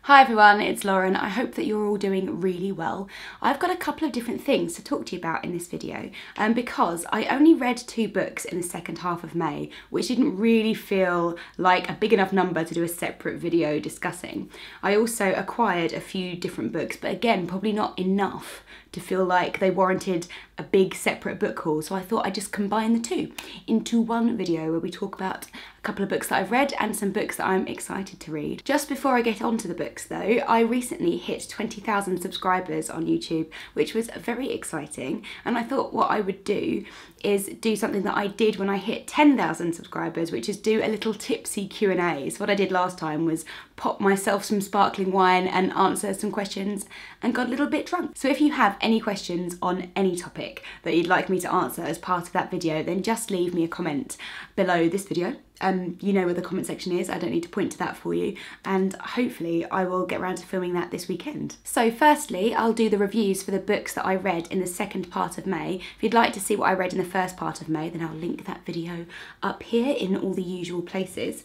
Hi everyone, it's Lauren. I hope that you're all doing really well. I've got a couple of different things to talk to you about in this video because I only read 2 books in the second half of May, which didn't really feel like a big enough number to do a separate video discussing. I also acquired a few different books, but again, probably not enough to feel like they warranted a big separate book haul, so I thought I'd just combine the two into one video where we talk about a couple of books that I've read and some books that I'm excited to read. Just before I get on to the books though, I recently hit 20,000 subscribers on YouTube, which was very exciting, and I thought what I would do is do something that I did when I hit 10,000 subscribers, which is do a little tipsy Q&A. So what I did last time was pop myself some sparkling wine and answer some questions and got a little bit drunk. So if you have any questions on any topic that you'd like me to answer as part of that video, then just leave me a comment below this video. You know where the comment section is, I don't need to point to that for you, and hopefully I will get around to filming that this weekend. So firstly, I'll do the reviews for the books that I read in the second part of May. If you'd like to see what I read in the first part of May, then I'll link that video up here in all the usual places.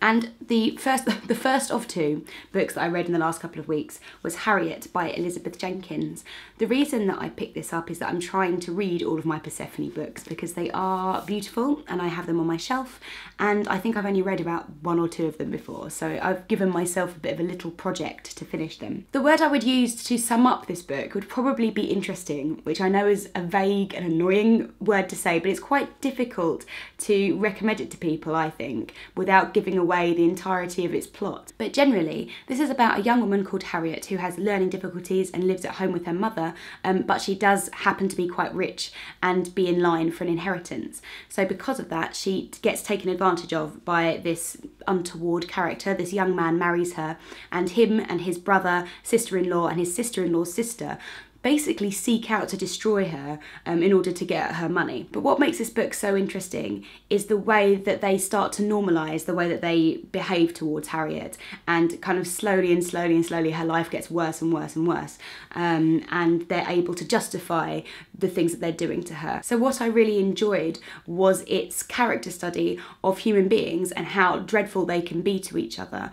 And the first of 2 books that I read in the last couple of weeks was Harriet by Elizabeth Jenkins. The reason that I picked this up is that I'm trying to read all of my Persephone books because they are beautiful and I have them on my shelf, and I think I've only read about 1 or 2 of them before, so I've given myself a bit of a little project to finish them. The word I would use to sum up this book would probably be interesting, which I know is a vague and annoying word to say, but it's quite difficult to recommend it to people, I think, without giving away the entirety of its plot. But generally, this is about a young woman called Harriet who has learning difficulties and lives at home with her mother, but she does happen to be quite rich and be in line for an inheritance. So because of that, she gets taken advantage of by this untoward character. This young man marries her, and him and his brother, sister-in-law, and his sister-in-law's sister basically seek out to destroy her in order to get her money. But what makes this book so interesting is the way that they start to normalise the way that they behave towards Harriet, and kind of slowly and slowly and slowly her life gets worse and worse and worse, and they're able to justify the things that they're doing to her. So what I really enjoyed was its character study of human beings and how dreadful they can be to each other,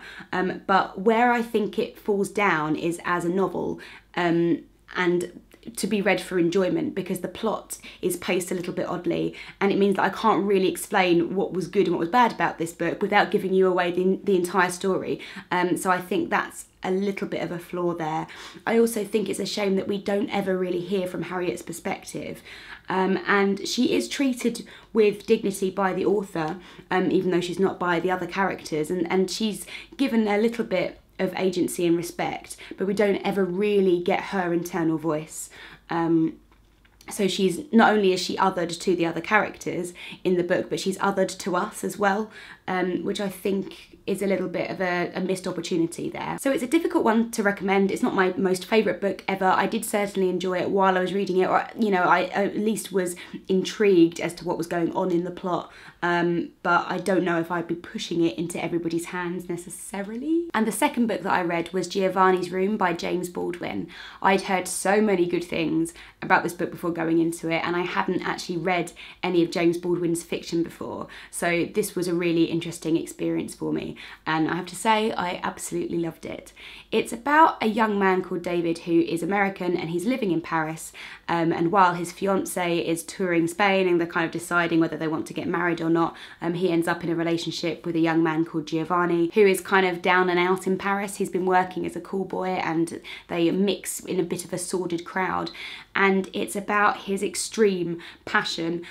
but where I think it falls down is as a novel, and to be read for enjoyment, because the plot is paced a little bit oddly, and it means that I can't really explain what was good and what was bad about this book without giving you away the entire story. So I think that's a little bit of a flaw there. I also think it's a shame that we don't ever really hear from Harriet's perspective, and she is treated with dignity by the author, even though she's not by the other characters, and she's given a little bit of agency and respect, but we don't ever really get her internal voice. So she's, not only is she othered to the other characters in the book, but she's othered to us as well, which I think is a little bit of a missed opportunity there. So it's a difficult one to recommend. It's not my most favourite book ever. I did certainly enjoy it while I was reading it, or, you know, I at least was intrigued as to what was going on in the plot, but I don't know if I'd be pushing it into everybody's hands necessarily. And the second book that I read was Giovannis Room by James Baldwin. I'd heard so many good things about this book before going into it, and I hadn't actually read any of James Baldwin's fiction before, so this was a really interesting experience for me, and I have to say I absolutely loved it. It's about a young man called David who is American and he's living in Paris, and while his fiancée is touring Spain and they're kind of deciding whether they want to get married or not, he ends up in a relationship with a young man called Giovanni, who is kind of down and out in Paris. He's been working as a call boy and they mix in a bit of a sordid crowd, and it's about his extreme passion.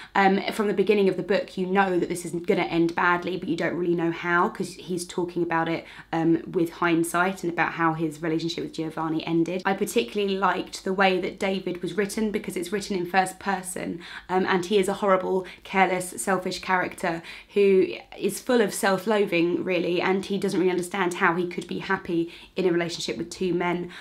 From the beginning of the book you know that this isn't going to end badly, but you don't really know how, because he's talking about it with hindsight and about how his relationship with Giovanni ended. I particularly liked the way that David was written, because it's written in first person, and he is a horrible, careless, selfish character who is full of self-loathing really, and he doesn't really understand how he could be happy in a relationship with 2 men,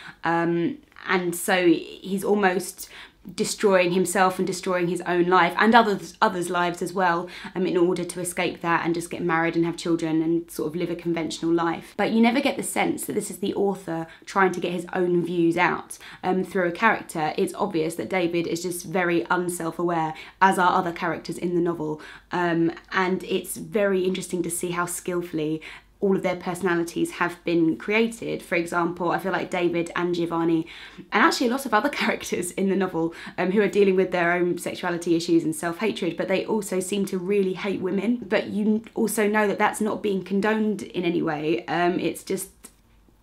and so he's almost destroying himself and destroying his own life and others' lives as well, in order to escape that and just get married and have children and sort of live a conventional life. But you never get the sense that this is the author trying to get his own views out through a character. It's obvious that David is just very unself-aware, as are other characters in the novel, and it's very interesting to see how skillfully all of their personalities have been created. For example, I feel like David and Giovanni, and actually a lot of other characters in the novel, who are dealing with their own sexuality issues and self-hatred, but they also seem to really hate women. But you also know that that's not being condoned in any way. It's just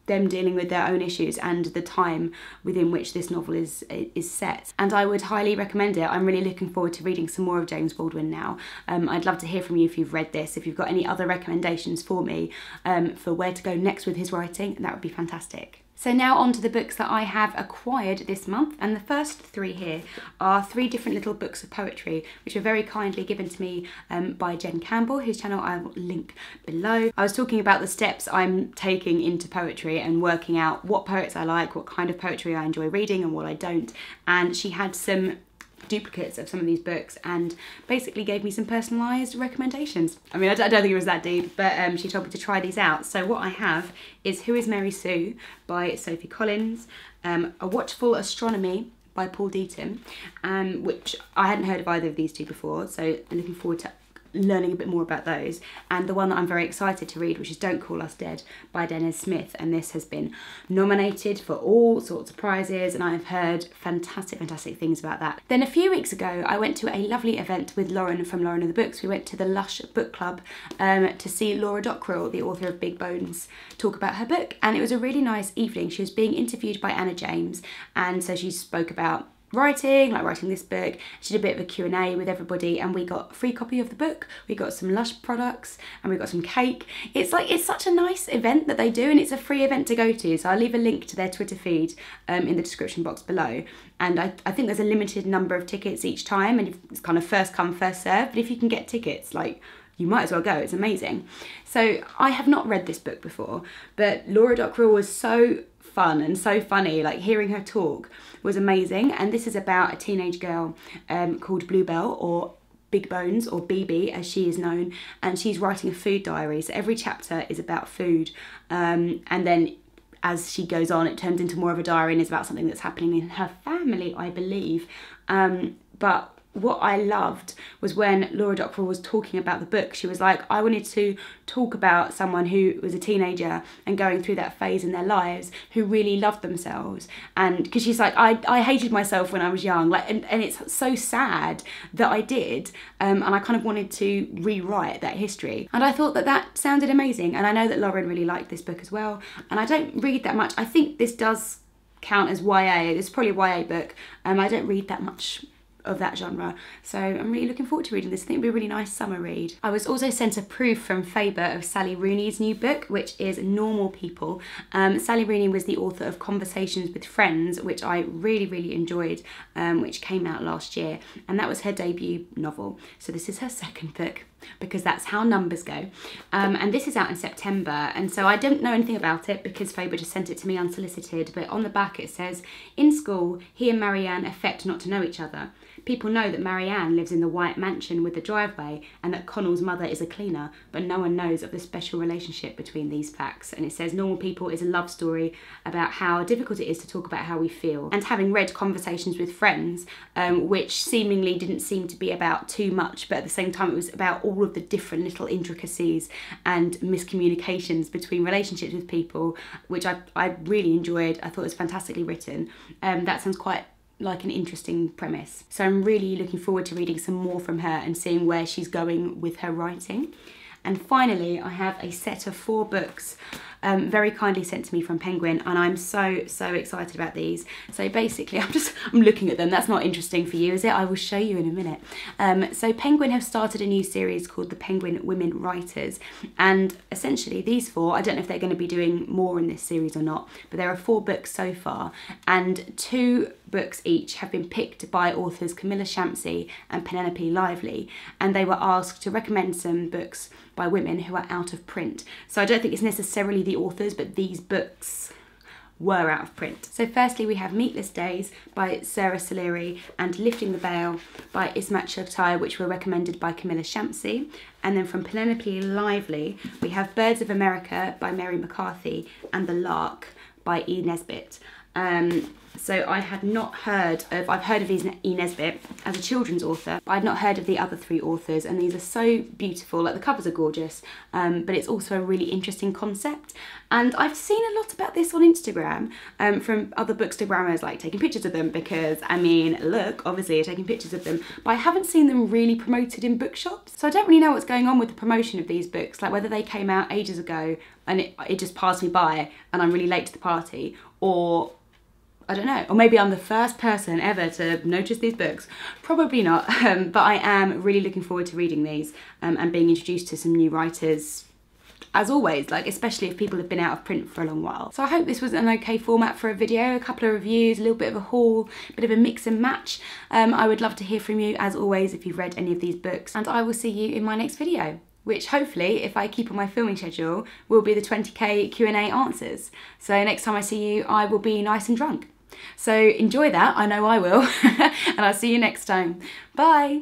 them dealing with their own issues and the time within which this novel is set. And I would highly recommend it. I'm really looking forward to reading some more of James Baldwin now. I'd love to hear from you if you've read this, if you've got any other recommendations for me for where to go next with his writing, that would be fantastic. So now on to the books that I have acquired this month, and the first three here are three different little books of poetry which were very kindly given to me by Jen Campbell, whose channel I will link below. I was talking about the steps I'm taking into poetry and working out what poets I like, what kind of poetry I enjoy reading and what I don't, and she had some duplicates of some of these books and basically gave me some personalised recommendations. I mean, I don't think it was that deep, but she told me to try these out. So what I have is Who is Mary Sue by Sophie Collins, A Watchful Astronomy by Paul Deaton, which I hadn't heard of either of these two before, so I'm looking forward to learning a bit more about those. And the one that I'm very excited to read, which is Don't Call Us Dead by Dennis Smith, and this has been nominated for all sorts of prizes and I've heard fantastic things about that. Then a few weeks ago I went to a lovely event with Lauren from Lauren of the Books. We went to the Lush Book Club to see Laura Dockrell, the author of Big Bones, talk about her book, and it was a really nice evening. She was being interviewed by Anna James, and so she spoke about writing this book. She did a bit of a Q&A with everybody, and we got a free copy of the book, we got some Lush products, and we got some cake. It's such a nice event that they do, and it's a free event to go to, so I'll leave a link to their Twitter feed in the description box below. And I think there's a limited number of tickets each time, and it's kind of first come first serve, but if you can get tickets, like, you might as well go, it's amazing. So I have not read this book before, but Laura Dockrell was so fun and so funny. Like, hearing her talk was amazing. And this is about a teenage girl called Bluebell, or Big Bones, or BB as she is known, and she's writing a food diary. So every chapter is about food, and then as she goes on it turns into more of a diary and is about something that's happening in her family, I believe. But what I loved was when Laura Dockrell was talking about the book, she was like, I wanted to talk about someone who was a teenager and going through that phase in their lives, who really loved themselves. And because she's like, I hated myself when I was young, like, and it's so sad that I did, and I kind of wanted to rewrite that history. And I thought that that sounded amazing, and I know that Lauren really liked this book as well, and I don't read that much. I think this does count as YA, it's probably a YA book, I don't read that much of that genre, so I'm really looking forward to reading this. I think it'll be a really nice summer read. I was also sent a proof from Faber of Sally Rooney's new book, which is Normal People. Sally Rooney was the author of Conversations with Friends, which I really enjoyed, which came out last year, and that was her debut novel. So this is her second book, because that's how numbers go. And this is out in September, and so I don't know anything about it because Faber just sent it to me unsolicited, but on the back it says, in school, he and Marianne affect not to know each other. People know that Marianne lives in the white mansion with the driveway and that Connell's mother is a cleaner, but no one knows of the special relationship between these facts. And it says Normal People is a love story about how difficult it is to talk about how we feel. And having read Conversations with Friends, which seemingly didn't seem to be about too much, but at the same time it was about all of the different little intricacies and miscommunications between relationships with people, which I really enjoyed. I thought it was fantastically written. That sounds quite like an interesting premise. So I'm really looking forward to reading some more from her and seeing where she's going with her writing. And finally, I have a set of 4 books very kindly sent to me from Penguin, and I'm so excited about these. So basically, I'm looking at them. That's not interesting for you, is it? I will show you in a minute. So Penguin have started a new series called the Penguin Women Writers, and essentially these 4, I don't know if they're going to be doing more in this series or not, but there are 4 books so far, and 2 books each have been picked by authors Camilla Shampsey and Penelope Lively, and they were asked to recommend some books by women who are out of print. So I don't think it's necessarily the authors, but these books were out of print. So firstly we have Meatless Days by Sarah Saleri and Lifting the Veil by Ismat Choktai, which were recommended by Camilla Shampsey. And then from Penelope Lively we have Birds of America by Mary McCarthy and The Lark by E. Nesbitt. So I had not heard of, I've heard of E. Nesbit as a children's author, but I'd not heard of the other 3 authors, and these are so beautiful. Like, the covers are gorgeous, but it's also a really interesting concept. And I've seen a lot about this on Instagram from other bookstagrammers, like taking pictures of them, because I mean, look, obviously you're taking pictures of them, but I haven't seen them really promoted in bookshops. So I don't really know what's going on with the promotion of these books, like whether they came out ages ago and it just passed me by and I'm really late to the party, or I don't know, or maybe I'm the first person ever to notice these books. Probably not, but I am really looking forward to reading these and being introduced to some new writers, as always, like especially if people have been out of print for a long while. So I hope this was an okay format for a video, a couple of reviews, a little bit of a haul, a bit of a mix and match. I would love to hear from you, as always, if you've read any of these books, and I will see you in my next video, which hopefully, if I keep on my filming schedule, will be the 20k Q&A answers. So next time I see you, I will be nice and drunk. So enjoy that, I know I will, and I'll see you next time. Bye!